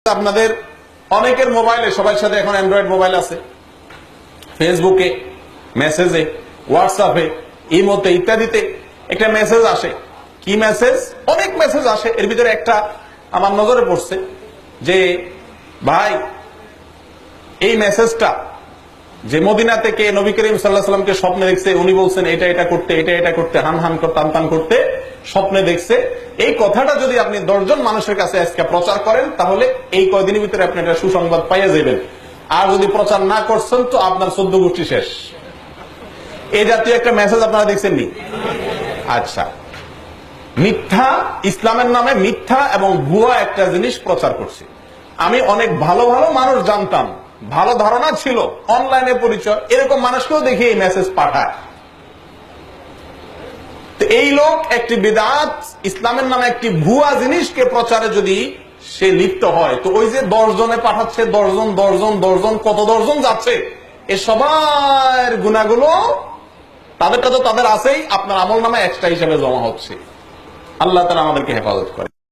আপনাদের অনেকের মোবাইলে, সবার সাথে এখন অ্যান্ড্রয়েড মোবাইল আছে, ফেসবুকে, মেসেজে, হোয়াটসঅ্যাপে, ইমোতে ইত্যাদিতে একটা মেসেজ আসে। কি মেসেজ? অনেক মেসেজ আসে। এর ভিতরে একটা আমার নজরে পড়ছে যে ভাই, এই মেসেজটা যে মদিনা থেকে নবী করিম সাল্লাল্লাহু আলাইহি ওয়াসাল্লামকে স্বপ্নে দেখছে, উনি বলছেন এটা এটা করতে, এটা এটা করতে, হান হান করতে, টান টান করতে স্বপ্নে দেখছে, এই কথাটা যদি আপনি 10 জন মানুষের কাছে আজকে প্রচার করেন, তাহলে এই কয়দিনের ভিতরে আপনি একটা সুসংবাদ পাইয়া যাবেন। আর যদি প্রচার না করছেন তো আপনার 14 গোষ্ঠী শেষ। এই জাতীয় একটা মেসেজ আপনারা দেখছেন নি? আচ্ছা, মিথ্যা, ইসলামের নামে মিথ্যা এবং ভুয়া একটা জিনিস প্রচার করছে। আমি অনেক ভালো ভালো মানুষ জানতাম, ভালো ধারণা ছিল, অনলাইনে পরিচয়, এরকম মানুষকেও দেখি এই মেসেজ পাঠায়। তো এই লোক একটি বিদআত, ইসলামের নামে একটি ভুয়া জিনিসকে প্রচারে যদি সে লিপ্ত হয়, তো ওই যে 10 জনে পাঠাচ্ছে, 10 জন কত 10 জন যাচ্ছে, এ সবার গুনাহগুলো তাদেরটা তো তাদের আছেই, আপনার আমল নামে এক্সট্রা হিসেবে জমা হচ্ছে। আল্লাহ তাআলা আমাদেরকে হেফাজত করে।